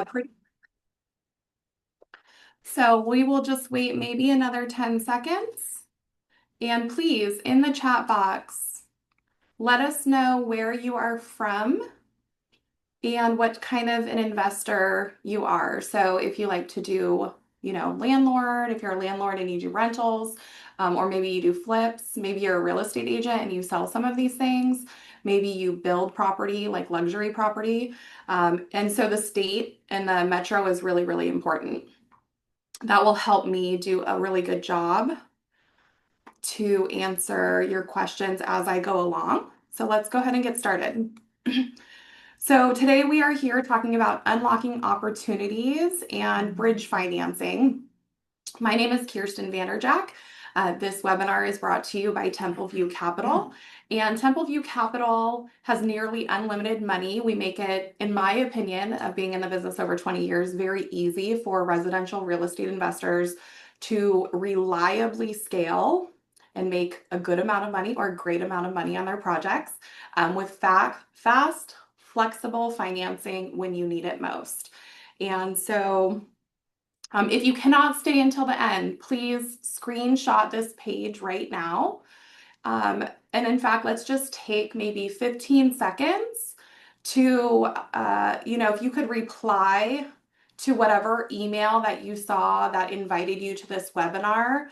pretty. So we will just wait maybe another 10 seconds. And please, in the chat box, let us know where you are from and what kind of an investor you are. So if you like to do, landlord, if you're a landlord and you do rentals, or maybe you do flips, maybe you're a real estate agent and you sell some of these things. Maybe you build property like luxury property. And so the state and the metro is really, really important. That will help me do a really good job to answer your questions as I go along. So let's go ahead and get started. So today we are here talking about unlocking opportunities and bridge financing. My name is Kirsten VanderJagt. This webinar is brought to you by Templeview Capital. And Templeview Capital has nearly unlimited money. We make it, in my opinion, of being in the business over 20 years, very easy for residential real estate investors to reliably scale and make a good amount of money or a great amount of money on their projects with fast, flexible financing when you need it most. And so if you cannot stay until the end, please screenshot this page right now. And in fact, let's just take maybe 15 seconds to, if you could reply to whatever email that you saw that invited you to this webinar,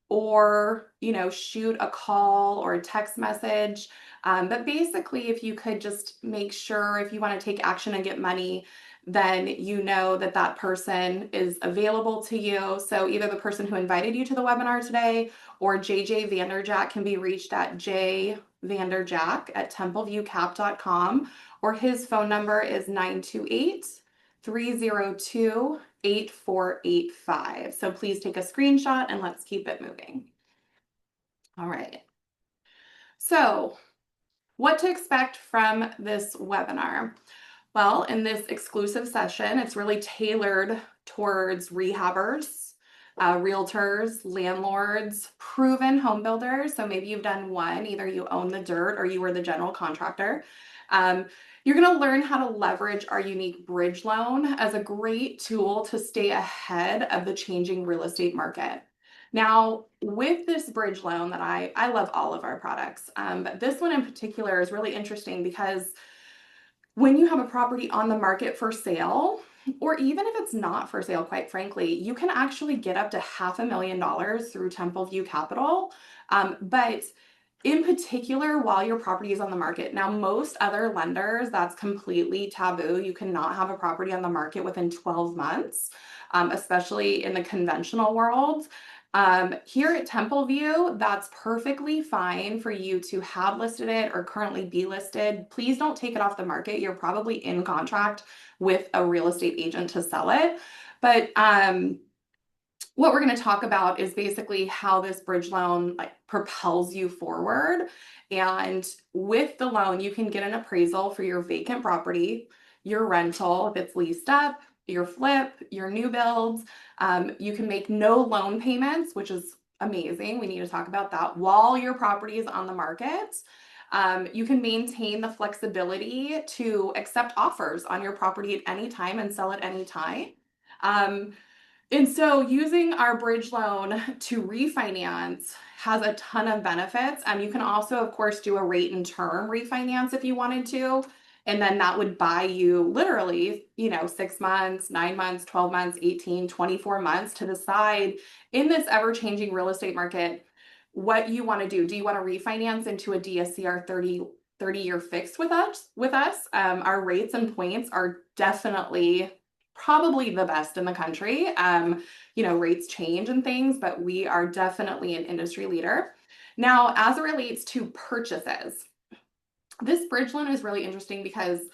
or, shoot a call or a text message. But basically, if you could just make sure if you want to take action and get money, then you know that that person is available to you. So either the person who invited you to the webinar today or JJ VanderJagt can be reached at jvanderjagt@templeviewcap.com, or his phone number is 928-302-8485. So please take a screenshot and let's keep it moving. All right. So what to expect from this webinar? Well, in this exclusive session, it's really tailored towards rehabbers, realtors, landlords, proven home builders. So maybe you've done one, either you own the dirt or you were the general contractor. You're going to learn how to leverage our unique bridge loan as a great tool to stay ahead of the changing real estate market. Now, with this bridge loan that I love all of our products, but this one in particular is really interesting because when you have a property on the market for sale, or even if it's not for sale, quite frankly, you can actually get up to $500,000 through Templeview Capital. But in particular, while your property is on the market. Now, most other lenders, that's completely taboo. You cannot have a property on the market within 12 months, especially in the conventional world. Here at Templeview, that's perfectly fine for you to have listed it or currently be listed. Please don't take it off the market. You're probably in contract with a real estate agent to sell it. But what we're going to talk about is basically how this bridge loan propels you forward. And with the loan, you can get an appraisal for your vacant property, your rental, if it's leased up, your flip, your new builds. You can make no loan payments, which is amazing. We need to talk about that while your property is on the market. You can maintain the flexibility to accept offers on your property at any time and sell at any time. And so using our bridge loan to refinance has a ton of benefits. You can also, of course, do a rate and term refinance if you wanted to. And then that would buy you literally, 6 months, 9 months, 12 months, 18, 24 months to decide in this ever-changing real estate market what you want to do. Do you want to refinance into a DSCR 30-year fixed with us? Our rates and points are definitely probably the best in the country. Rates change and things, but we are definitely an industry leader. Now, as it relates to purchases, this bridge loan is really interesting because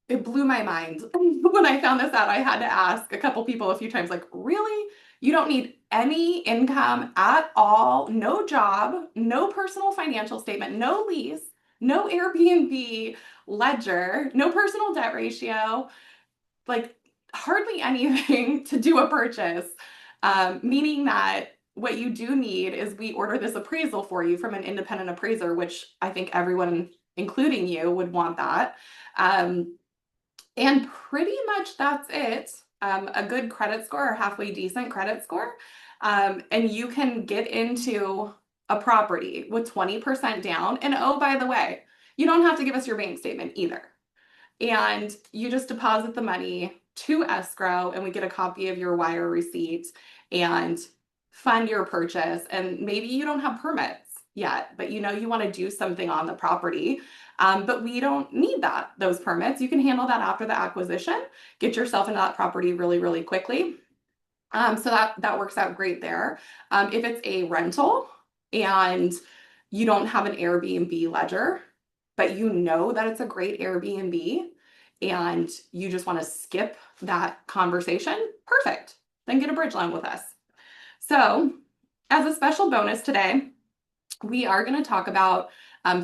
it blew my mind. When I found this out, I had to ask a couple people a few times, like, really? You don't need any income at all, no job, no personal financial statement, no lease, no Airbnb ledger, no personal debt ratio, like hardly anything to do a purchase, meaning that what you do need is we order this appraisal for you from an independent appraiser, which I think everyone, including you, would want that. And pretty much that's it. A good credit score or halfway decent credit score. And you can get into a property with 20% down. And oh, by the way, you don't have to give us your bank statement either. And you just deposit the money to escrow, and we get a copy of your wire receipt and fund your purchase. And maybe you don't have permits yet, but you know you want to do something on the property. But we don't need those permits. You can handle that after the acquisition, get yourself into that property really, really quickly. So that works out great there. If it's a rental and you don't have an Airbnb ledger, but you know that it's a great Airbnb and you just want to skip that conversation, perfect. Then get a bridge loan with us. So, as a special bonus today, we are going to talk about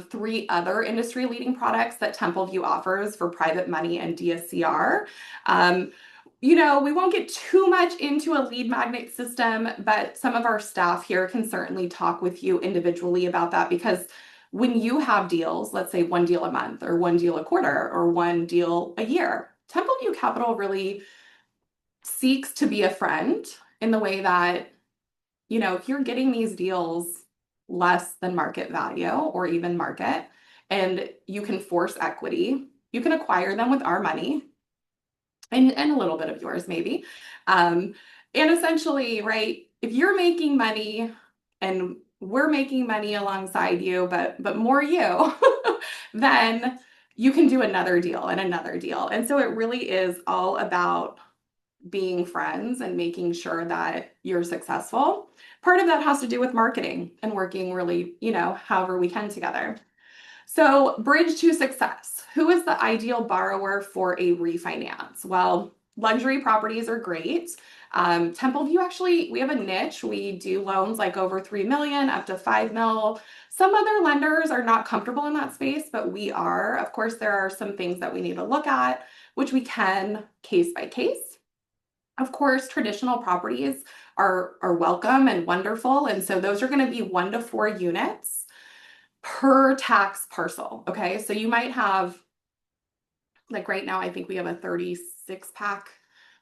three other industry leading products that Templeview offers for private money and DSCR. We won't get too much into a lead magnet system, but some of our staff here can certainly talk with you individually about that, because when you have deals, let's say one deal a month or one deal a quarter or one deal a year, Templeview Capital really seeks to be a friend in the way that, if you're getting these deals less than market value or even market, and you can force equity, you can acquire them with our money and a little bit of yours maybe. And essentially, right, if you're making money and we're making money alongside you, but more you, then you can do another deal and another deal. And so it really is all about being friends and making sure that you're successful. Part of that has to do with marketing and working really, however we can together. So, bridge to success. Who is the ideal borrower for a refinance? Well, luxury properties are great. Templeview, actually, we have a niche. We do loans like over 3 million up to 5 mil. Some other lenders are not comfortable in that space, but we are. Of course, there are some things that we need to look at, which we can case by case. Of course, traditional properties are welcome and wonderful. And so those are going to be 1 to 4 units per tax parcel. Okay. So you might have, like right now, I think we have a 36 pack,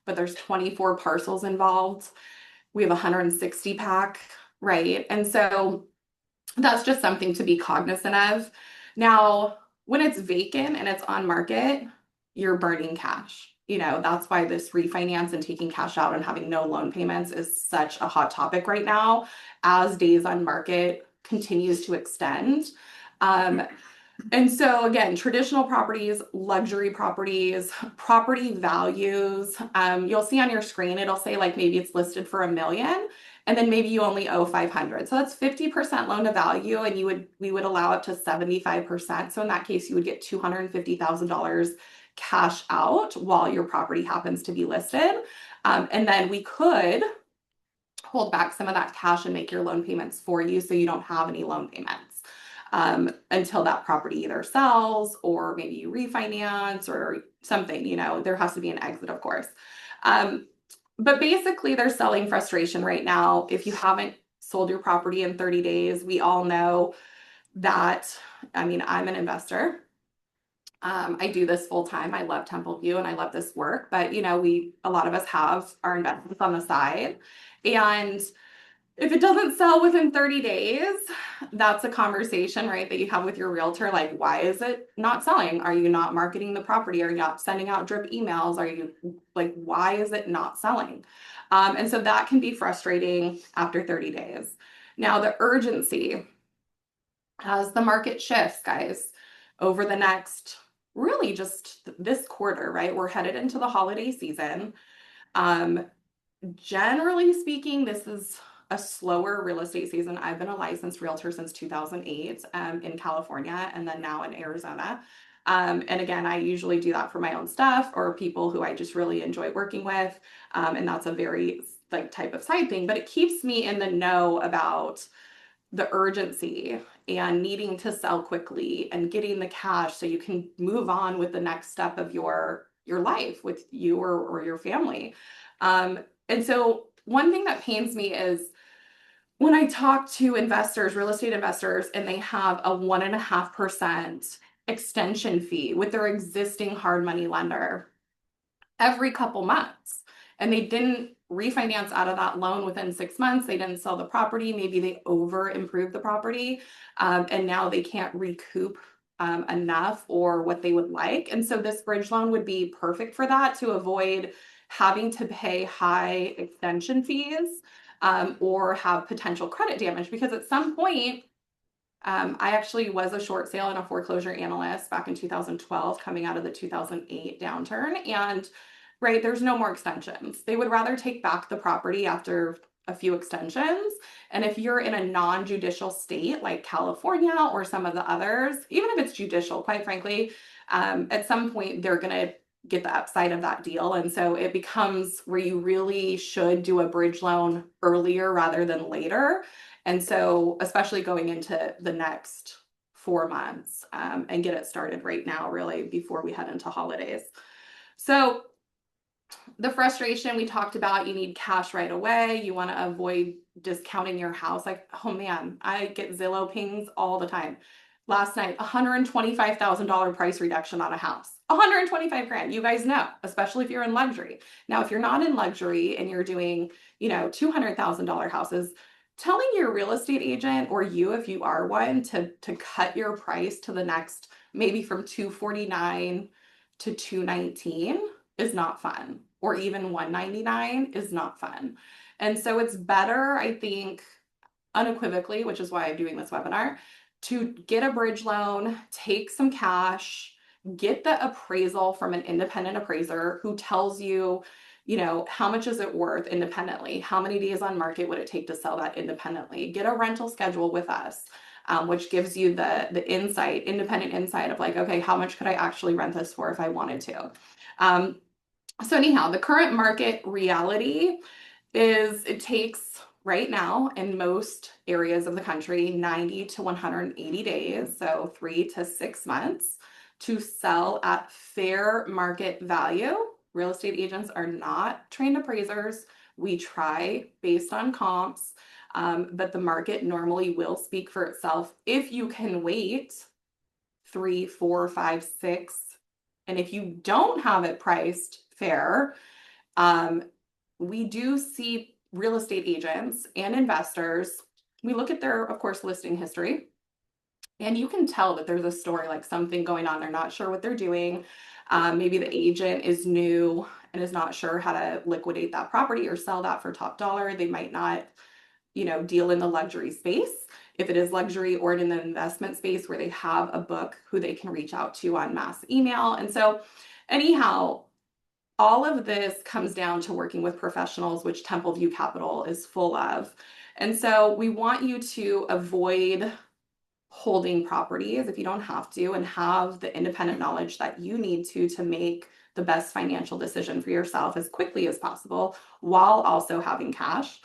but there's 24 parcels involved. We have a 160 pack, right? And so that's just something to be cognizant of. Now, when it's vacant and it's on market, you're burning cash. That's why this refinance and taking cash out and having no loan payments is such a hot topic right now as days on market continues to extend. And so again, traditional properties, luxury properties, property values, you'll see on your screen, it'll say like maybe it's listed for $1 million, and then maybe you only owe 500. So that's 50% loan to value, and we would allow up to 75%. So in that case, you would get $250,000 cash out while your property happens to be listed. And then we could hold back some of that cash and make your loan payments for you so you don't have any loan payments until that property either sells or maybe you refinance or something. There has to be an exit, of course. But basically, there's selling frustration right now. If you haven't sold your property in 30 days, we all know that. I'm an investor. I do this full time. I love Templeview and I love this work, but a lot of us have our investments on the side. And if it doesn't sell within 30 days, that's a conversation, right, that you have with your realtor. Like, why is it not selling? Are you not marketing the property? Are you not sending out drip emails? Are you like, why is it not selling? And so that can be frustrating after 30 days. Now, the urgency as the market shifts, guys, over the next really just this quarter, right? We're headed into the holiday season. Generally speaking, this is a slower real estate season. I've been a licensed realtor since 2008 in California and then now in Arizona. And again, I usually do that for my own stuff or people who I just really enjoy working with. And that's a very type of side thing, but it keeps me in the know about the urgency and needing to sell quickly and getting the cash so you can move on with the next step of your life with you or your family. And so one thing that pains me is when I talk to investors, real estate investors, and they have a 1.5% extension fee with their existing hard money lender. every couple months. And they didn't refinance out of that loan within 6 months. They didn't sell the property. Maybe they over improved the property, and now they can't recoup enough or what they would like. And so this bridge loan would be perfect for that, to avoid having to pay high extension fees, or have potential credit damage. Because at some point, I actually was a short sale and a foreclosure analyst back in 2012, coming out of the 2008 downturn. And right, there's no more extensions. They would rather take back the property after a few extensions. And if you're in a non-judicial state like California or some of the others, even if it's judicial, quite frankly, at some point they're going to get the upside of that deal. And so it becomes where you really should do a bridge loan earlier rather than later. And so, especially going into the next 4 months, and get it started right now, really, before we head into holidays. So the frustration we talked about, you need cash right away. You want to avoid discounting your house. Like, oh man, I get Zillow pings all the time. Last night, $125,000 price reduction on a house. 125 grand. You guys know, especially if you're in luxury. Now, if you're not in luxury and you're doing, $200,000 houses, telling your real estate agent, or you, if you are one, to cut your price to the next, maybe from 249 to 219 is not fun, or even 199 is not fun. And so it's better, I think, unequivocally, which is why I'm doing this webinar, to get a bridge loan, take some cash, get the appraisal from an independent appraiser who tells you, how much is it worth independently? How many days on market would it take to sell that independently? Get a rental schedule with us, which gives you the independent insight of like, okay, how much could I actually rent this for if I wanted to? So anyhow, the current market reality is it takes right now in most areas of the country 90 to 180 days, so 3 to 6 months, to sell at fair market value. Real estate agents are not trained appraisers. We try based on comps, but the market normally will speak for itself if you can wait 3, 4, 5, 6. And if you don't have it priced fair, we do see real estate agents and investors. We look at their, of course, listing history, and you can tell that there's a story, like something going on. They're not sure what they're doing. Maybe the agent is new and is not sure how to liquidate that property or sell that for top dollar. They might not, deal in the luxury space, if it is luxury, or in the investment space where they have a book who they can reach out to on mass email. And so anyhow, all of this comes down to working with professionals, which Templeview Capital is full of. And so we want you to avoid holding properties if you don't have to, and have the independent knowledge that you need to make the best financial decision for yourself as quickly as possible, while also having cash.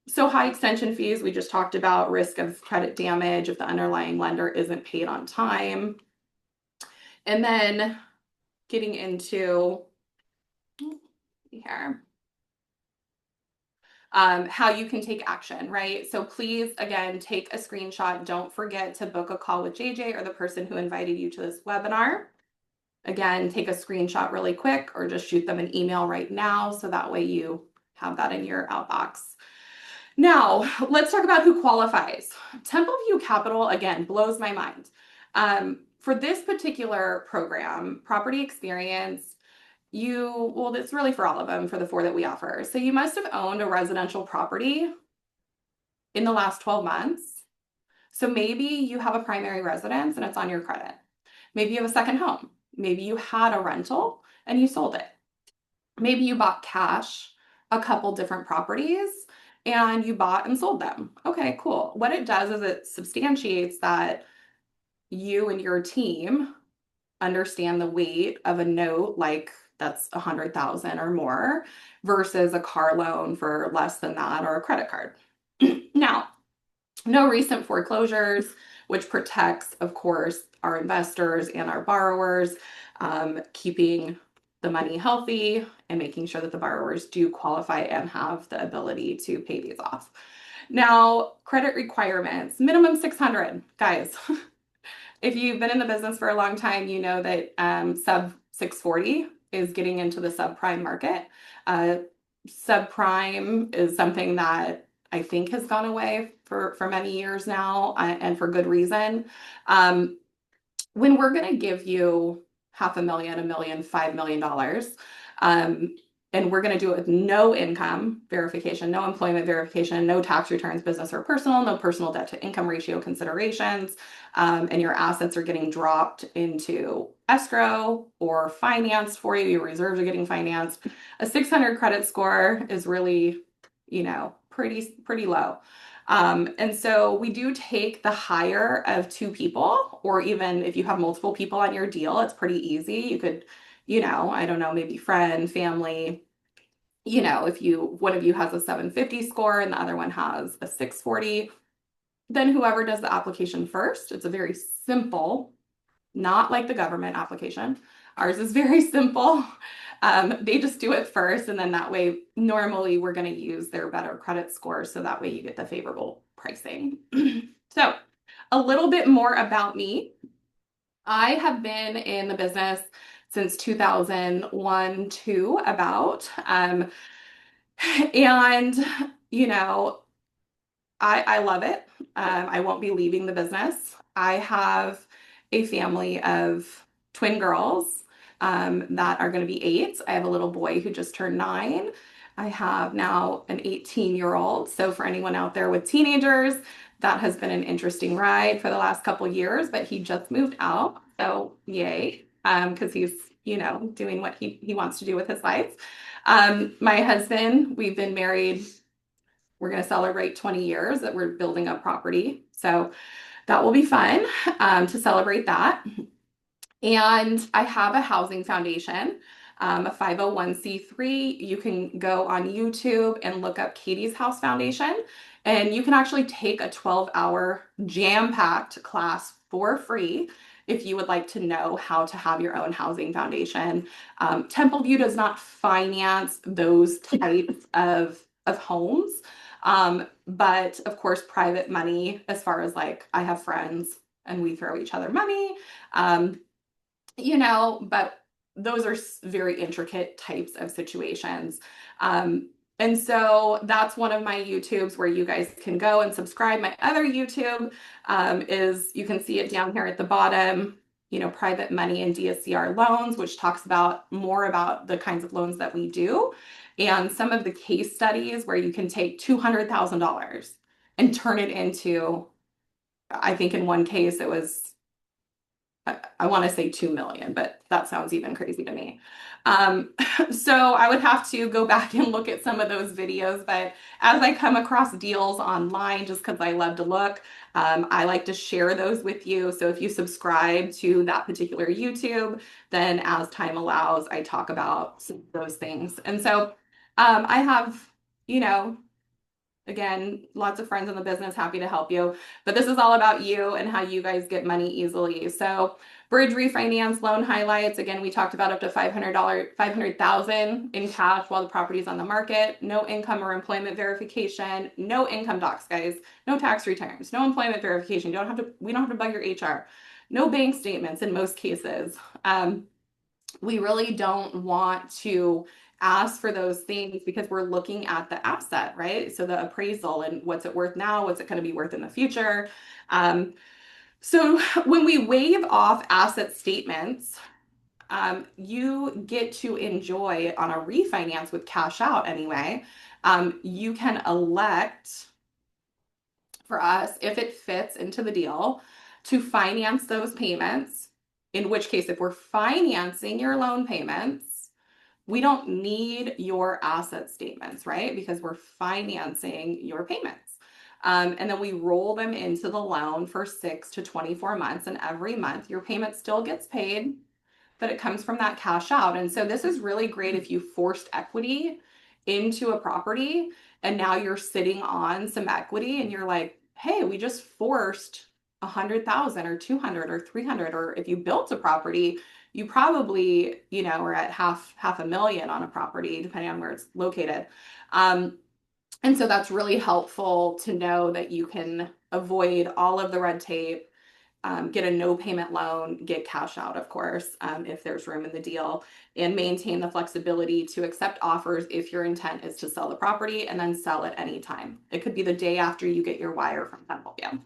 So high extension fees, we just talked about, risk of credit damage if the underlying lender isn't paid on time. And then getting into here, how you can take action, right? So please, again, take a screenshot. Don't forget to book a call with JJ or the person who invited you to this webinar. Again, take a screenshot really quick, or just shoot them an email right now, so that way you have that in your outbox. Now, let's talk about who qualifies. Templeview Capital, again, blows my mind. For this particular program, Property Experience, it's really for all of them, for the 4 that we offer. So you must have owned a residential property in the last 12 months. So maybe you have a primary residence and it's on your credit. Maybe you have a second home. Maybe you had a rental and you sold it. Maybe you bought cash a couple different properties and you bought and sold them. Okay, cool. What it does is it substantiates that you and your team understand the weight of a note like that's 100,000 or more versus a car loan for less than that, or a credit card. Now, no recent foreclosures, which protects, of course, our investors and our borrowers, keeping the money healthy and making sure that the borrowers do qualify and have the ability to pay these off. Now, credit requirements, minimum 600, guys. If you've been in the business for a long time, you know that sub 640 is getting into the subprime market. Uh, Subprime is something that I think has gone away for many years now, and for good reason. Um, when we're going to give you half a million, a million, $5 million, and we're going to do it with no income verification, no employment verification, no tax returns, business or personal, no personal debt to income ratio considerations, and your assets are getting dropped into escrow or financed for you, your reserves are getting financed. A 600 credit score is really, pretty low. And so we do take the higher of two people, or even if you have multiple people on your deal, it's pretty easy. You could, I don't know, maybe friend, family, if one of you has a 750 score and the other one has a 640, then whoever does the application first, it's a very simple, not like the government application. Ours is very simple. They just do it first, and then that way, normally we're going to use their better credit score, so that way you get the favorable pricing. So, a little bit more about me. I have been in the business since 2001 to about, and you know, I love it. I won't be leaving the business. I have a family of twin girls that are going to be 8. I have a little boy who just turned 9. I have now an 18-year-old. So for anyone out there with teenagers, that has been an interesting ride for the last couple years, but he just moved out. So yay, because he's, doing what he wants to do with his life. My husband, we've been married, we're going to celebrate 20 years that we're building a property. So that will be fun to celebrate that. And I have a housing foundation, a 501c3. You can go on YouTube and look up Katie's House Foundation, and you can actually take a 12-hour jam-packed class for free if you would like to know how to have your own housing foundation. Templeview does not finance those types of homes. But of course, private money, as far as like I have friends and we throw each other money, but those are very intricate types of situations. And so that's one of my YouTubes where you guys can go and subscribe. My other YouTube is, you can see it down here at the bottom, private money and DSCR loans, which talks about more about the kinds of loans that we do. And some of the case studies where you can take $200,000 and turn it into, I think in one case it was, I want to say 2 million, but that sounds even crazy to me. So I would have to go back and look at some of those videos, but as I come across deals online, just because I love to look, I like to share those with you. So if you subscribe to that particular YouTube, then as time allows, I talk about some of those things. And so I have, again, lots of friends in the business, happy to help you. But this is all about you and how you guys get money easily. So bridge refinance loan highlights. Again, we talked about up to $500,000 in cash while the property is on the market. No income or employment verification. No income docs, guys. No tax returns. No employment verification. We don't have to bug your HR. No bank statements in most cases. We really don't want to ask for those things because we're looking at the asset, right? So the appraisal and what's it worth now, what's it going to be worth in the future. So when we waive off asset statements, you get to enjoy on a refinance with cash out anyway. You can elect for us, if it fits into the deal, to finance those payments. In which case, if we're financing your loan payments, we don't need your asset statements, right? Because we're financing your payments. And then we roll them into the loan for 6 to 24 months. And every month your payment still gets paid, but it comes from that cash out. And so this is really great if you forced equity into a property and now you're sitting on some equity and you're like, hey, we just forced 100,000 or 200 or 300, or if you built a property, you probably, are at half a million on a property, depending on where it's located. And so that's really helpful to know that you can avoid all of the red tape, get a no payment loan, get cash out, of course, if there's room in the deal, and maintain the flexibility to accept offers if your intent is to sell the property and then sell at any time. It could be the day after you get your wire from Templeview.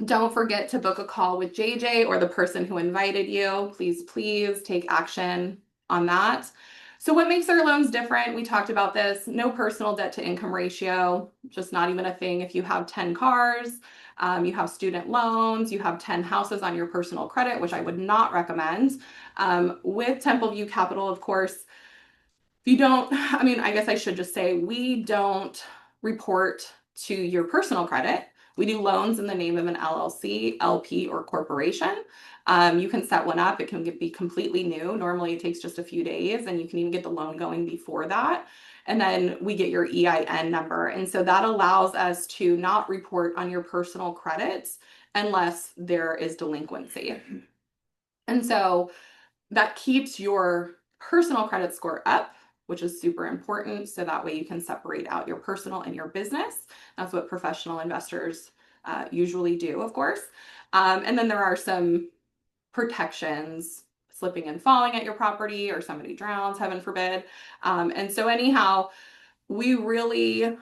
Don't forget to book a call with JJ or the person who invited you. Please, please take action on that. So what makes our loans different? We talked about this. No personal debt to income ratio, just not even a thing. If you have 10 cars, you have student loans, you have 10 houses on your personal credit, which I would not recommend. With Templeview Capital, of course, if you don't, I mean, I guess I should just say we don't report to your personal credit. We do loans in the name of an LLC, LP, or corporation. You can set one up. It can be completely new. Normally it takes just a few days, and you can even get the loan going before that. And then we get your EIN number. And so that allows us to not report on your personal credits unless there is delinquency. And so that keeps your personal credit score up, which is super important. So that way you can separate out your personal and your business. That's what professional investors usually do, of course. And then there are some protections, slipping and falling at your property, or somebody drowns, heaven forbid. And so anyhow, we really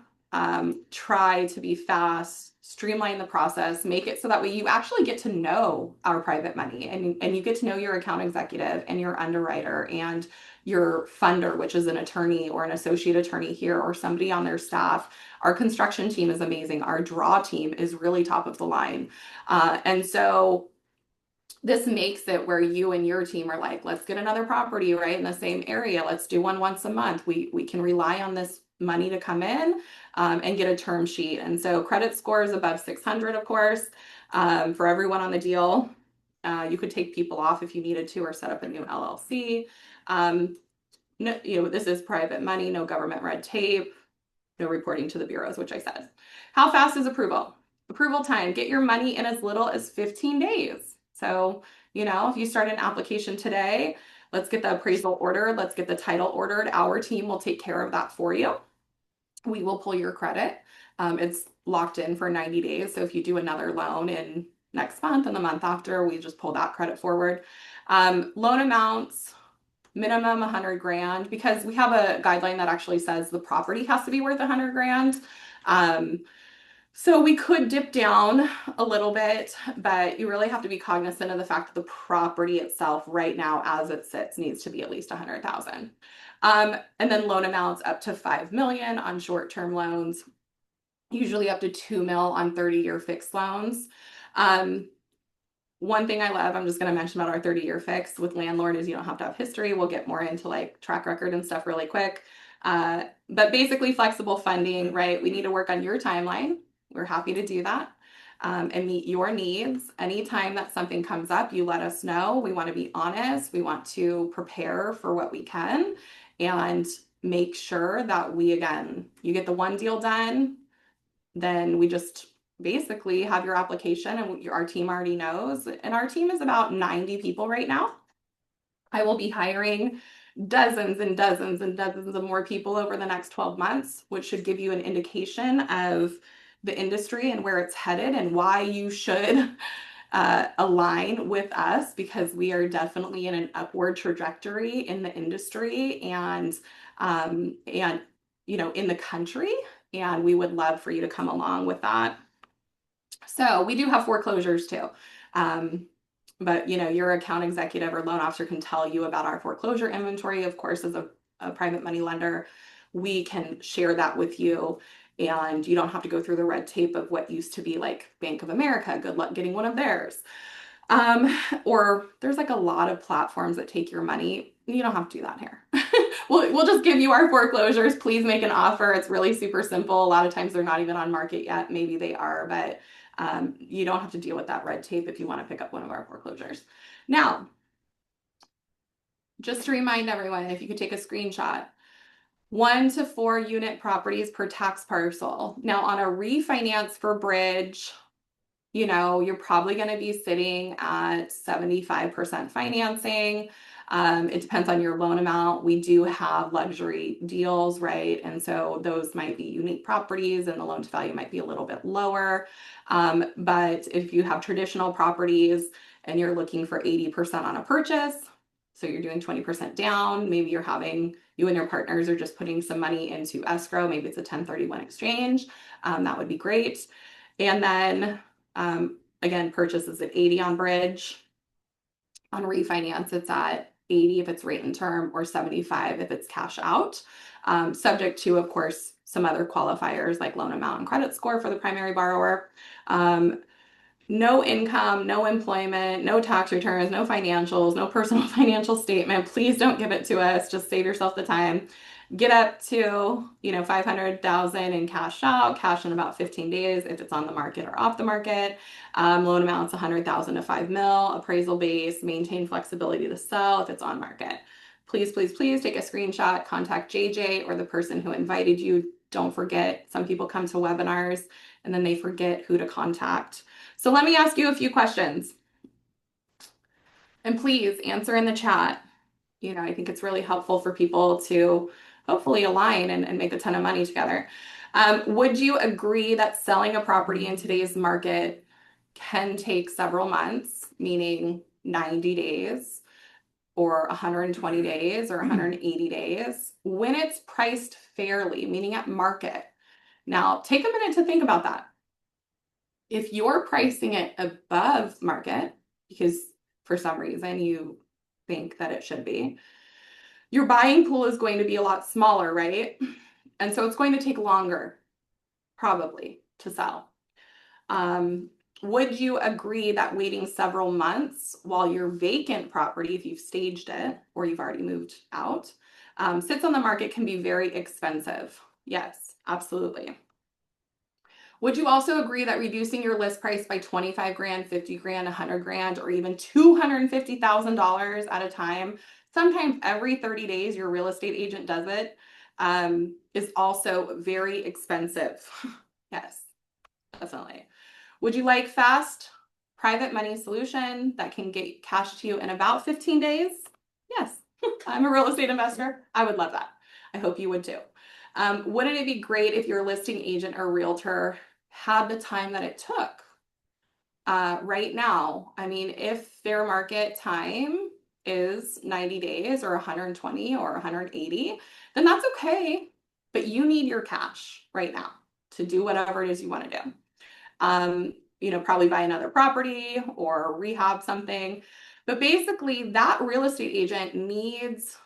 try to be fast, streamline the process, make it so that way you actually get to know our private money, and you get to know your account executive and your underwriter and your funder, which is an attorney or an associate attorney here or somebody on their staff. Our construction team is amazing. Our draw team is really top of the line. And so this makes it where you and your team are like, let's get another property right in the same area. Let's do one once a month. We can rely on this money to come in and get a term sheet. And so credit scores above 600, of course, for everyone on the deal. You could take people off if you needed to, or set up a new LLC. No, this is private money, no government red tape, no reporting to the bureaus, which I said. How fast is approval? Approval time, get your money in as little as 15 days. So, if you start an application today, let's get the appraisal ordered, let's get the title ordered. Our team will take care of that for you. We will pull your credit. It's locked in for 90 days. So if you do another loan in next month and the month after, we just pull that credit forward. Loan amounts, minimum 100 grand, because we have a guideline that actually says the property has to be worth 100 grand. So we could dip down a little bit, but you really have to be cognizant of the fact that the property itself right now, as it sits, needs to be at least 100,000. And then loan amounts up to 5 million on short-term loans, usually up to 2 mil on 30-year fixed loans. One thing I love, I'm just going to mention about our 30-year fix with landlord, is you don't have to have history. We'll get more into like track record and stuff really quick. But basically flexible funding, right? We need to work on your timeline. We're happy to do that and meet your needs. Anytime that something comes up, you let us know. We want to be honest. We want to prepare for what we can and make sure that you get the one deal done, then we just basically have your application, and our team already knows. And our team is about 90 people right now. I will be hiring dozens and dozens and dozens of more people over the next 12 months, which should give you an indication of the industry and where it's headed and why you should align with us, because we are definitely in an upward trajectory in the industry and in the country, and we would love for you to come along with that. So we do have foreclosures too. But your account executive or loan officer can tell you about our foreclosure inventory. Of course, as a private money lender, we can share that with you, and you don't have to go through the red tape of what used to be like Bank of America. Good luck getting one of theirs. Or there's like a lot of platforms that take your money. You don't have to do that here. We'll just give you our foreclosures. Please make an offer. It's really super simple. A lot of times they're not even on market yet. Maybe they are, but you don't have to deal with that red tape if you want to pick up one of our foreclosures. Now, just to remind everyone, if you could take a screenshot, 1 to 4 unit properties per tax parcel. Now on a refinance for bridge, you're probably going to be sitting at 75% financing. It depends on your loan amount. We do have luxury deals, right? And so those might be unique properties and the loan to value might be a little bit lower. But if you have traditional properties and you're looking for 80% on a purchase, so you're doing 20% down, maybe you and your partners are just putting some money into escrow, maybe it's a 1031 exchange, that would be great. And then again, purchase is at 80 on bridge. On refinance, it's at 80 if it's rate and term, or 75 if it's cash out. Subject to, of course, some other qualifiers like loan amount and credit score for the primary borrower. No income, no employment, no tax returns, no financials, no personal financial statement. Please don't give it to us. Just save yourself the time. Get up to, 500,000 in cash out, cash in about 15 days if it's on the market or off the market. Loan amounts 100,000 to 5 mil, appraisal base, maintain flexibility to sell if it's on market. Please, please, please take a screenshot, contact JJ or the person who invited you. Don't forget, some people come to webinars and then they forget who to contact. So let me ask you a few questions. And please answer in the chat. I think it's really helpful for people to hopefully align and make a ton of money together. Would you agree that selling a property in today's market can take several months, meaning 90 days or 120 days or 180 days, when it's priced fairly, meaning at market? Now, take a minute to think about that. If you're pricing it above market, because for some reason you think that it should be, your buying pool is going to be a lot smaller, right? And so it's going to take longer, probably, to sell. Would you agree that waiting several months while your vacant property, if you've staged it or you've already moved out, sits on the market can be very expensive? Yes, absolutely. Would you also agree that reducing your list price by 25 grand, 50 grand, 100 grand, or even $250,000 at a time, sometimes every 30 days your real estate agent does it, is also very expensive? Yes, definitely. Would you like fast private money solution that can get cash to you in about 15 days? Yes, I'm a real estate investor. I would love that. I hope you would too. Wouldn't it be great if your listing agent or realtor had the time that it took right now? I mean, if their market time is 90 days or 120 or 180, then that's okay. But you need your cash right now to do whatever it is you want to do. Probably buy another property or rehab something. But basically, that real estate agent needs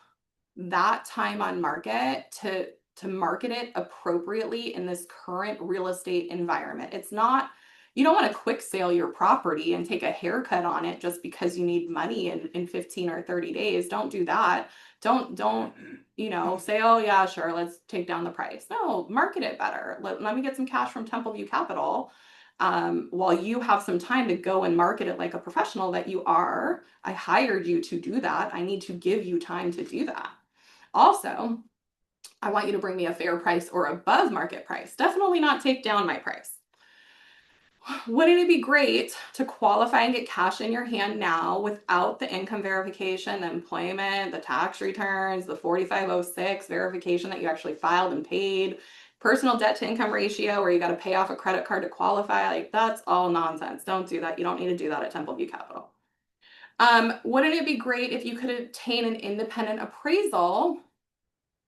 that time on market to market it appropriately in this current real estate environment. It's not, you don't want to quick sale your property and take a haircut on it just because you need money in 15 or 30 days. Don't do that. Don't say, oh yeah, sure, let's take down the price. No, market it better. Let me get some cash from Templeview Capital while you have some time to go and market it like a professional that you are. I hired you to do that. I need to give you time to do that. Also, I want you to bring me a fair price or above market price. Definitely not take down my price. Wouldn't it be great to qualify and get cash in your hand now without the income verification, the employment, the tax returns, the 4506 verification that you actually filed and paid, personal debt to income ratio where you got to pay off a credit card to qualify? Like, that's all nonsense. Don't do that. You don't need to do that at Templeview Capital. Wouldn't it be great if you could obtain an independent appraisal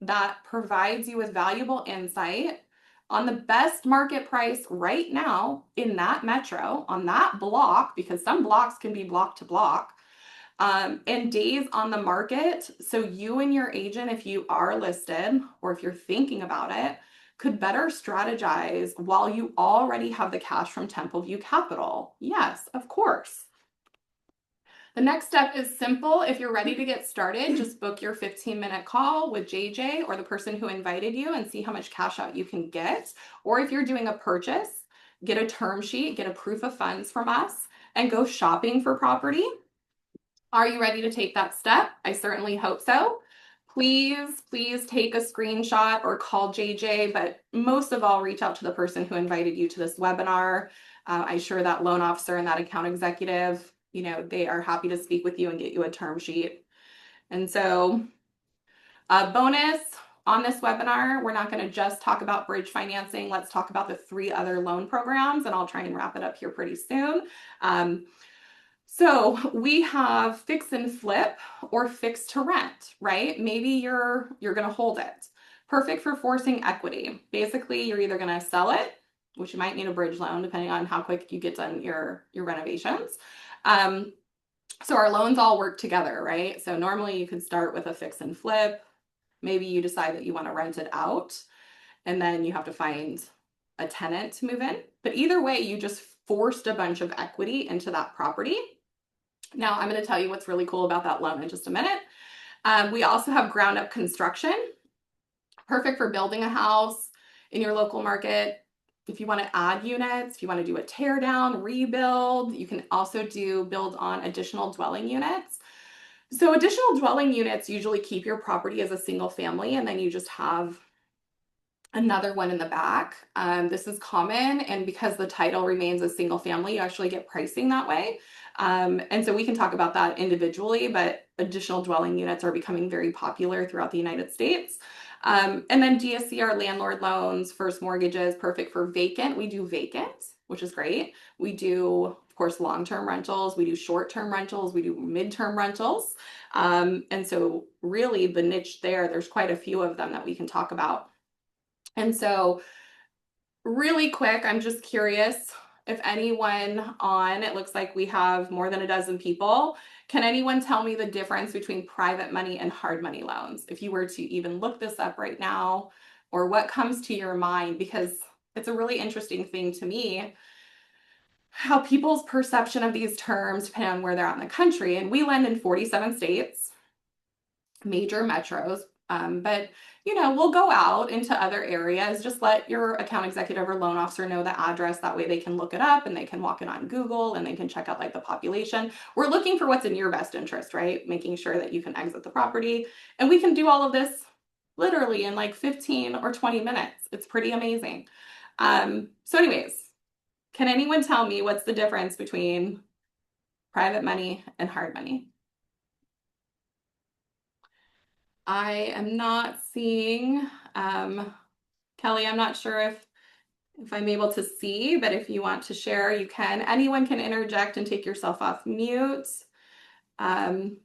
that provides you with valuable insight on the best market price right now in that metro, on that block, because some blocks can be block to block, and days on the market, so you and your agent, if you are listed or if you're thinking about it, could better strategize while you already have the cash from Templeview Capital? Yes, of course. The next step is simple. If you're ready to get started, just book your 15-minute call with JJ or the person who invited you and see how much cash out you can get. Or if you're doing a purchase, get a term sheet, get a proof of funds from us, and go shopping for property. Are you ready to take that step? I certainly hope so. Please, please take a screenshot or call JJ, but most of all, reach out to the person who invited you to this webinar. I'm sure that loan officer and that account executive, they are happy to speak with you and get you a term sheet. And so a bonus on this webinar, we're not going to just talk about bridge financing. Let's talk about the 3 other loan programs, and I'll try and wrap it up here pretty soon. So we have fix and flip or fix to rent, right? Maybe you're going to hold it. Perfect for forcing equity. Basically, you're either going to sell it, which you might need a bridge loan depending on how quick you get done your renovations. So our loans all work together, right? So normally you could start with a fix and flip. Maybe you decide that you want to rent it out, and then you have to find a tenant to move in. But either way, you just forced a bunch of equity into that property. Now, I'm going to tell you what's really cool about that loan in just a minute. We also have ground up construction, perfect for building a house in your local market. If you want to add units, if you want to do a tear down, rebuild, you can also build on additional dwelling units. So additional dwelling units usually keep your property as a single family, and then you just have another one in the back. This is common, and because the title remains a single family, you actually get pricing that way. And so we can talk about that individually, but additional dwelling units are becoming very popular throughout the United States. And then DSCR landlord loans, first mortgages, perfect for vacant. We do vacant, which is great. We do, of course, long-term rentals. We do short-term rentals. We do mid-term rentals. And so really the niche there's quite a few of them that we can talk about. And so really quick, I'm just curious if anyone it looks like we have more than a dozen people. Can anyone tell me the difference between private money and hard money loans? If you were to even look this up right now, or what comes to your mind, because it's a really interesting thing to me, how people's perception of these terms depend on where they're at in the country. And we lend in 47 states, major metros, but we'll go out into other areas. Just let your account executive or loan officer know the address. That way they can look it up and they can walk it on Google and they can check out like the population. We're looking for what's in your best interest, right? Making sure that you can exit the property. And we can do all of this literally in like 15 or 20 minutes. It's pretty amazing. So anyways, can anyone tell me what's the difference between private money and hard money? I am not seeing, Kelly, I'm not sure if I'm able to see, but if you want to share, you can. Anyone can interject and take yourself off mute. Okay,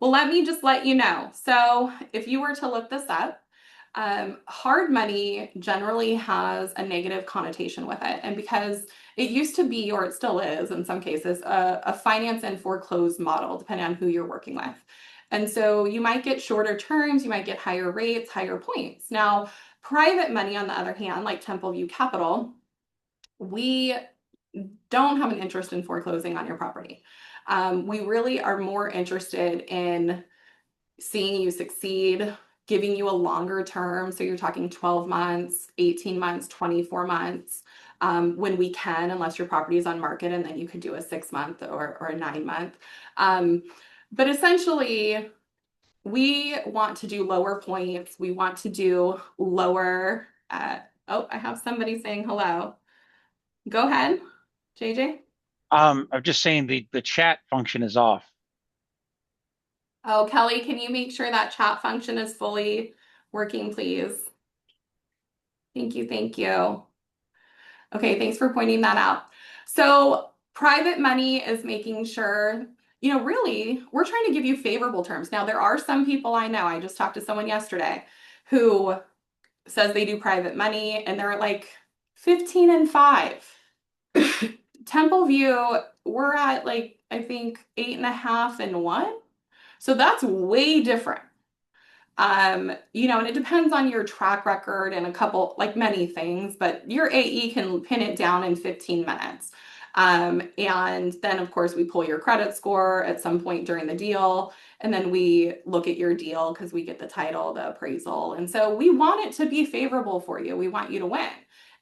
well, let me just let you know. So if you were to look this up, hard money generally has a negative connotation with it. And because it used to be, or it still is in some cases, a finance and foreclose model, depending on who you're working with. And so you might get shorter terms, you might get higher rates, higher points. Now, private money, on the other hand, like Templeview Capital, we don't have an interest in foreclosing on your property. We really are more interested in seeing you succeed, giving you a longer term. So you're talking 12 months, 18 months, 24 months, when we can, unless your property is on market, and then you could do a 6-month or a 9-month. But essentially, we want to do lower points. We want to do lower. Oh, I have somebody saying hello. Go ahead, JJ. I'm just saying the chat function is off. Oh, Kelly, can you make sure that chat function is fully working, please? Thank you, thank you. Okay, thanks for pointing that out. So private money is making sure, really, we're trying to give you favorable terms. Now, there are some people I know, I just talked to someone yesterday who says they do private money and they're at like 15 and 5. Templeview, we're at like, I think 8.5 and 1. So that's way different. And it depends on your track record and a couple, like many things, but your AE can pin it down in 15 minutes. And then of course we pull your credit score at some point during the deal, and then we look at your deal because we get the title, the appraisal. And so we want it to be favorable for you. We want you to win.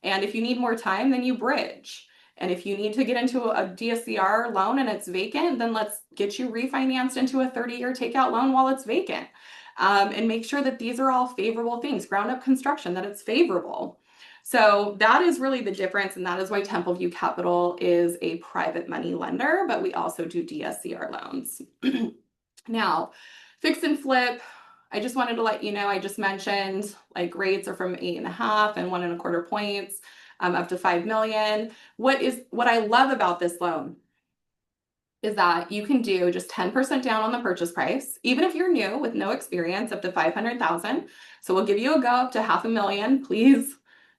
And if you need more time, then you bridge. And if you need to get into a DSCR loan and it's vacant, then let's get you refinanced into a 30-year takeout loan while it's vacant. And make sure that these are all favorable things, ground up construction, that it's favorable. So that is really the difference, and that is why Templeview Capital is a private money lender, but we also do DSCR loans. Now, fix and flip, I just wanted to let you know, I just mentioned like rates are from 8.5 and 1.25 points, up to 5 million. What I love about this loan is that you can do just 10% down on the purchase price, even if you're new with no experience, up to 500,000. So we'll give you a go up to 500,000, please,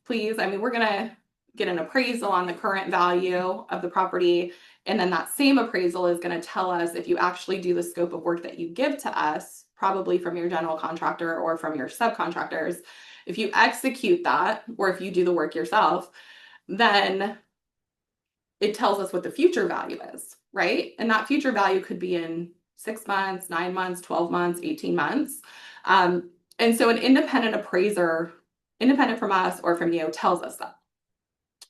please. I mean, we're gonna get an appraisal on the current value of the property, and then that same appraisal is gonna tell us if you actually do the scope of work that you give to us, probably from your general contractor or from your subcontractors. If you execute that, or if you do the work yourself, then it tells us what the future value is, right? And that future value could be in 6 months, 9 months, 12 months, 18 months. And so an independent appraiser, independent from us or from you, tells us that.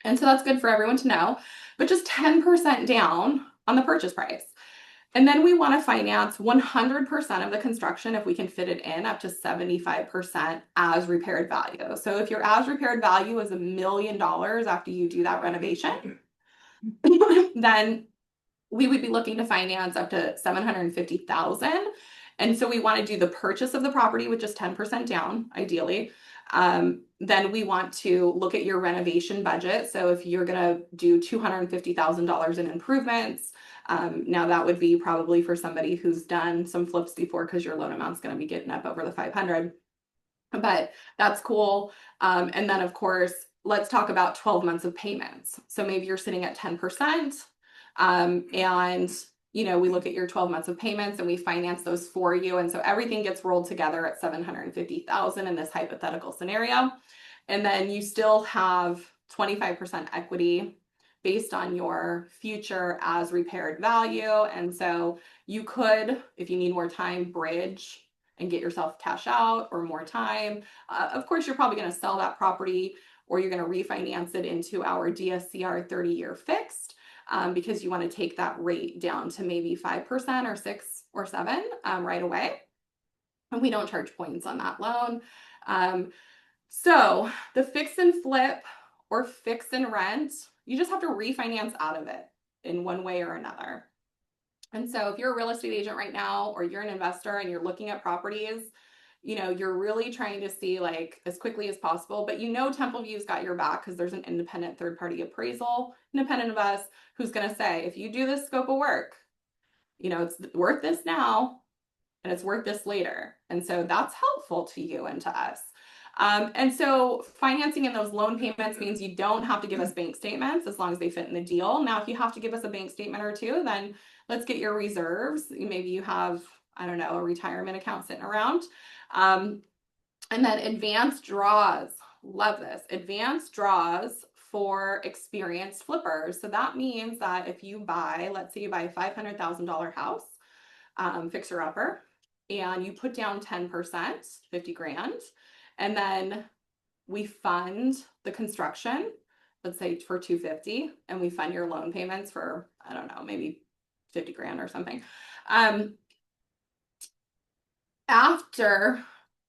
And so that's good for everyone to know, but just 10% down on the purchase price. And then we want to finance 100% of the construction if we can fit it in, up to 75% as repaired value. So if your as repaired value is $1 million after you do that renovation, then we would be looking to finance up to 750,000. And so we want to do the purchase of the property with just 10% down, ideally. Then we want to look at your renovation budget. So if you're going to do $250,000 in improvements, now that would be probably for somebody who's done some flips before, because your loan amount's going to be getting up over the 500. But that's cool. And then of course, let's talk about 12 months of payments. So maybe you're sitting at 10%, and we look at your 12 months of payments and we finance those for you. And so everything gets rolled together at 750,000 in this hypothetical scenario. And then you still have 25% equity based on your future as repaired value. And so you could, if you need more time, bridge and get yourself cash out or more time. Of course, you're probably going to sell that property, or you're going to refinance it into our DSCR 30-year fixed, because you want to take that rate down to maybe 5% or 6 or 7 right away. And we don't charge points on that loan. So the fix and flip or fix and rent, you just have to refinance out of it in one way or another. And so if you're a real estate agent right now, or you're an investor and you're looking at properties, you're really trying to see like as quickly as possible, but Templeview's got your back, because there's an independent third-party appraisal, independent of us, who's going to say, if you do this scope of work, it's worth this now and it's worth this later. And so that's helpful to you and to us. And so financing in those loan payments means you don't have to give us bank statements as long as they fit in the deal. Now, if you have to give us a bank statement or two, then let's get your reserves. Maybe you have, I don't know, a retirement account sitting around. And then advanced draws. Love this. Advanced draws for experienced flippers. So that means that if you buy, let's say you buy a $500,000 house, fixer upper, and you put down 10%, 50 grand, and then we fund the construction, let's say for 250, and we fund your loan payments for, I don't know, maybe 50 grand or something. After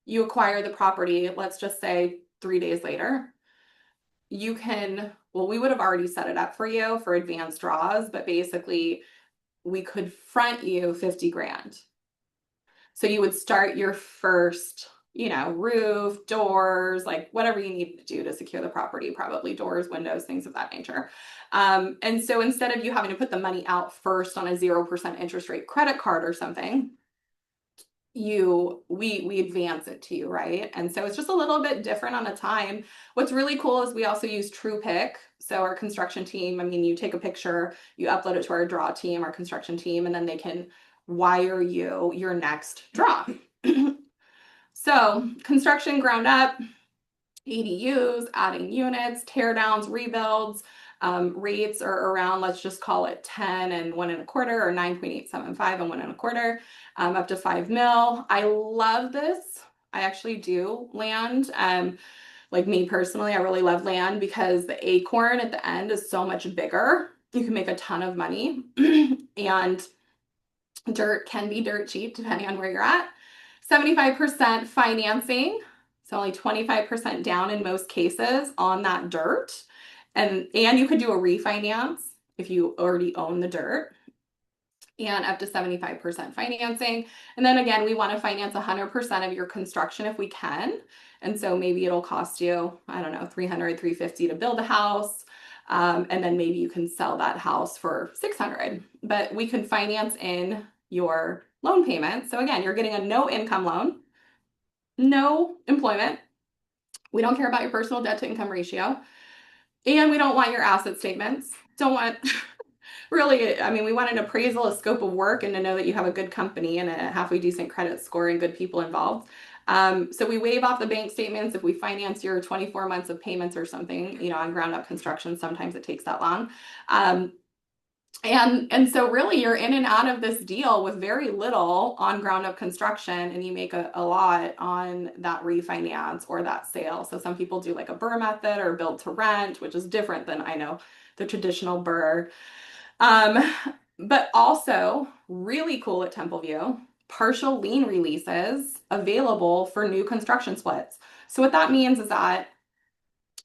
you acquire the property, let's just say 3 days later, we would have already set it up for you for advanced draws, but basically we could front you 50 grand. So you would start your first, roof, doors, like whatever you need to do to secure the property, probably doors, windows, things of that nature. And so instead of you having to put the money out first on a 0% interest rate credit card or something, we advance it to you, right? And so it's just a little bit different on the time. What's really cool is we also use TruePick. So our construction team, you take a picture, you upload it to our draw team, our construction team, and then they can wire you your next draw. So construction ground up, ADUs, adding units, tear downs, rebuilds, rates are around, let's just call it 10 and 1.25, or 9.875 and 1.25, up to 5 mil. I love this. I actually do land. Like me personally, I really love land because the acorn at the end is so much bigger. You can make a ton of money, and dirt can be dirt cheap depending on where you're at. 75% financing. So only 25% down in most cases on that dirt. And you could do a refinance if you already own the dirt, and up to 75% financing. And then again, we want to finance 100% of your construction if we can. And so maybe it'll cost you, I don't know, 300, 350 to build a house. And then maybe you can sell that house for 600, but we can finance in your loan payment. So again, you're getting a no income loan, no employment. We don't care about your personal debt to income ratio. And we don't want your asset statements. Don't want really, I mean, we want an appraisal, a scope of work, and to know that you have a good company and a halfway decent credit score and good people involved. So we waive off the bank statements if we finance your 24 months of payments or something, on ground up construction. Sometimes it takes that long. And so really you're in and out of this deal with very little on ground up construction, and you make a lot on that refinance or that sale. So some people do like a BRRRR method or build to rent, which is different than I know the traditional BRRRR. But also really cool at Templeview, partial lien releases available for new construction splits. So what that means is that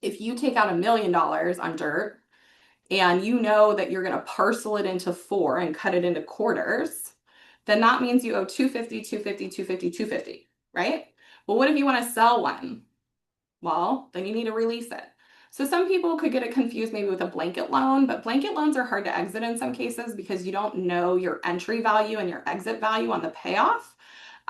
if you take out $1 million on dirt and you know that you're going to parcel it into 4 and cut it into quarters, then that means you owe 250, 250, 250, 250, right? Well, what if you want to sell one? Well, then you need to release it. So some people could get it confused maybe with a blanket loan, but blanket loans are hard to exit in some cases because you don't know your entry value and your exit value on the payoff.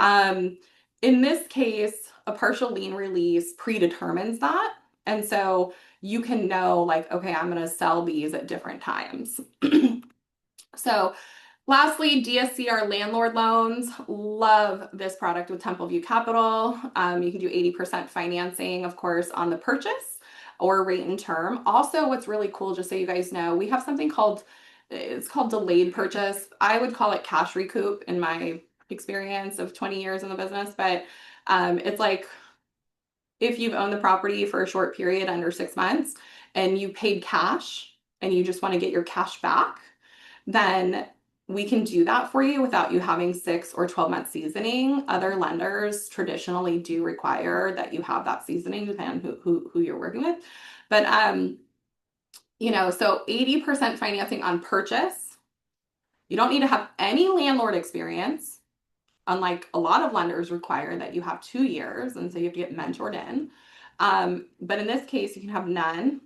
In this case, a partial lien release predetermines that. And so you can know like, okay, I'm going to sell these at different times. So lastly, DSCR landlord loans. Love this product with Templeview Capital. You can do 80% financing, of course, on the purchase or rate and term. Also, what's really cool, just so you guys know, we have something called, it's called delayed purchase. I would call it cash recoup in my experience of 20 years in the business, but it's like if you've owned the property for a short period under 6 months and you paid cash and you just want to get your cash back, then we can do that for you without you having 6 or 12-month seasoning. Other lenders traditionally do require that you have that seasoning, depending on who you're working with. But so 80% financing on purchase. You don't need to have any landlord experience, unlike a lot of lenders require that you have 2 years, and so you have to get mentored in. But in this case, you can have none.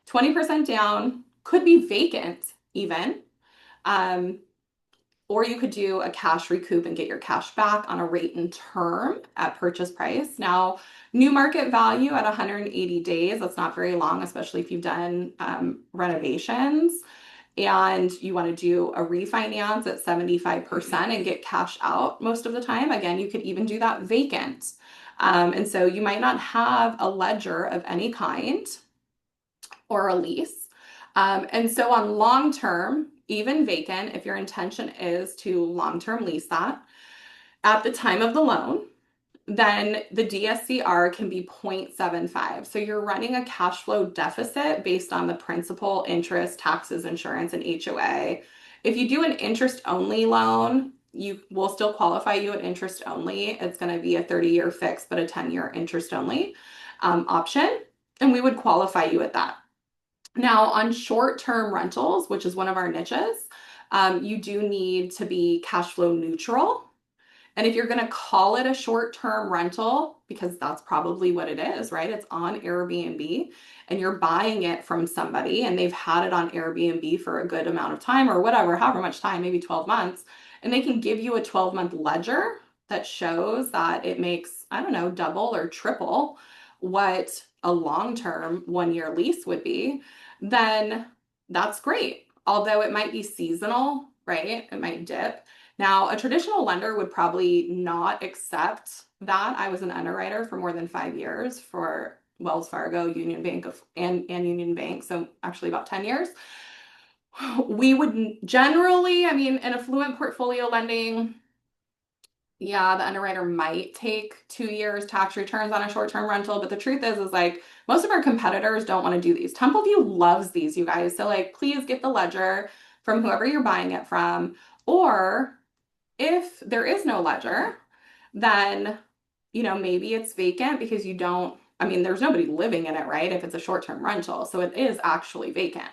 20% down, could be vacant even. Or you could do a cash recoup and get your cash back on a rate and term at purchase price. Now, new market value at 180 days, that's not very long, especially if you've done renovations and you want to do a refinance at 75% and get cash out most of the time. Again, you could even do that vacant. And so you might not have a ledger of any kind or a lease. And so on long term, even vacant, if your intention is to long-term lease that at the time of the loan, then the DSCR can be 0.75. So you're running a cash flow deficit based on the principal, interest, taxes, insurance, and HOA. If you do an interest-only loan, you will still qualify you at interest only. It's going to be a 30-year fix, but a 10-year interest-only option. And we would qualify you at that. Now, on short-term rentals, which is one of our niches, you do need to be cash flow neutral. And if you're going to call it a short-term rental, because that's probably what it is, right? It's on Airbnb and you're buying it from somebody and they've had it on Airbnb for a good amount of time or whatever, however much time, maybe 12 months, and they can give you a 12-month ledger that shows that it makes, I don't know, double or triple what a long-term 1-year lease would be, then that's great. Although it might be seasonal, right? It might dip. Now, a traditional lender would probably not accept that. I was an underwriter for more than 5 years for Wells Fargo, Union Bank and Union Bank, so actually about 10 years. We would generally, I mean, in affluent portfolio lending, yeah, the underwriter might take 2 years tax returns on a short-term rental, but the truth is like most of our competitors don't want to do these. Templeview loves these, you guys. So like, please get the ledger from whoever you're buying it from, or if there is no ledger, then maybe it's vacant because you don't, I mean, there's nobody living in it, right? If it's a short-term rental. So it is actually vacant.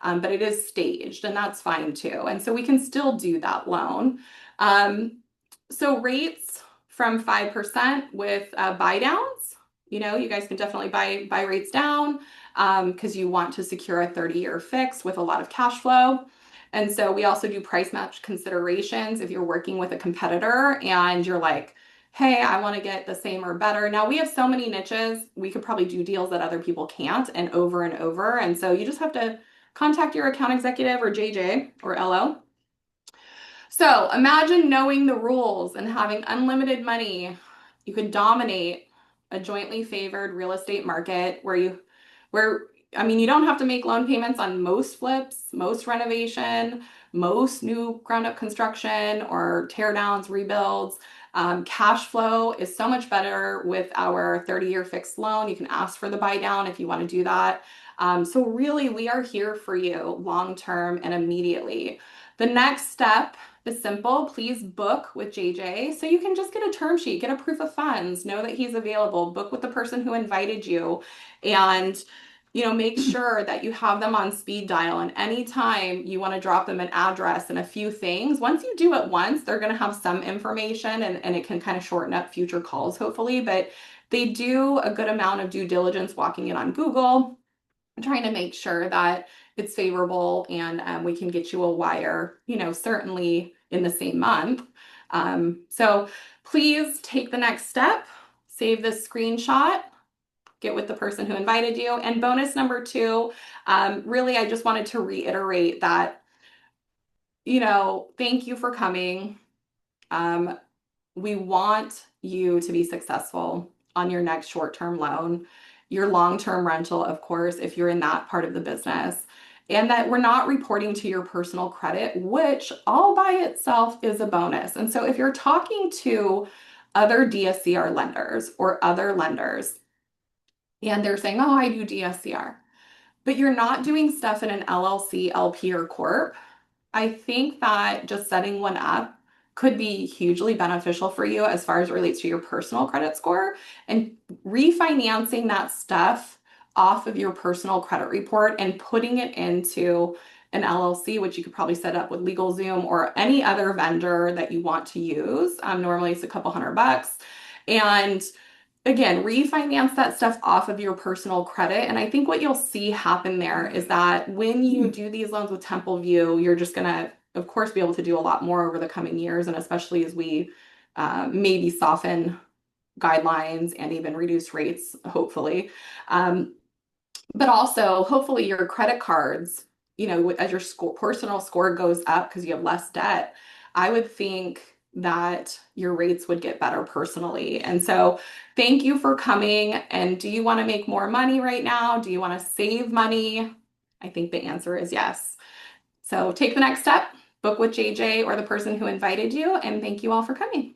But it is staged, and that's fine too. And so we can still do that loan. Um, so rates from 5% with buy downs. You guys can definitely buy rates down because you want to secure a 30-year fix with a lot of cash flow. And so we also do price match considerations if you're working with a competitor and you're like, hey, I want to get the same or better. Now we have so many niches, we could probably do deals that other people can't and over and over. And so you just have to contact your account executive or JJ or LO. So imagine knowing the rules and having unlimited money. You could dominate a jointly favored real estate market where, I mean, you don't have to make loan payments on most flips, most renovation, most new ground up construction or tear downs, rebuilds. Cash flow is so much better with our 30-year fixed loan. You can ask for the buy down if you want to do that. So really, we are here for you long term and immediately. The next step is simple. Please book with JJ so you can just get a term sheet, get a proof of funds, know that he's available, book with the person who invited you, and make sure that you have them on speed dial. And anytime you want to drop them an address and a few things, once you do it once, they're going to have some information and it can kind of shorten up future calls, hopefully. But they do a good amount of due diligence walking it on Google, trying to make sure that it's favorable and we can get you a wire, certainly in the same month. So please take the next step, save this screenshot, get with the person who invited you. And bonus number two, really, I just wanted to reiterate that, thank you for coming. We want you to be successful on your next short-term loan, your long-term rental, of course, if you're in that part of the business, and that we're not reporting to your personal credit, which all by itself is a bonus. And so if you're talking to other DSCR lenders or other lenders, and they're saying, oh, I do DSCR, but you're not doing stuff in an LLC, LP, or Corp, I think that just setting one up could be hugely beneficial for you as far as it relates to your personal credit score and refinancing that stuff off of your personal credit report and putting it into an LLC, which you could probably set up with LegalZoom or any other vendor that you want to use. Normally it's a couple $100. And again, refinance that stuff off of your personal credit. And I think what you'll see happen there is that when you do these loans with Templeview, you're just going to, of course, be able to do a lot more over the coming years. And especially as we maybe soften guidelines and even reduce rates, hopefully. But also, hopefully, your credit cards, as your personal score goes up because you have less debt, I would think that your rates would get better personally. And so, thank you for coming. And do you want to make more money right now? Do you want to save money? I think the answer is yes. So, take the next step, book with JJ or the person who invited you, and thank you all for coming.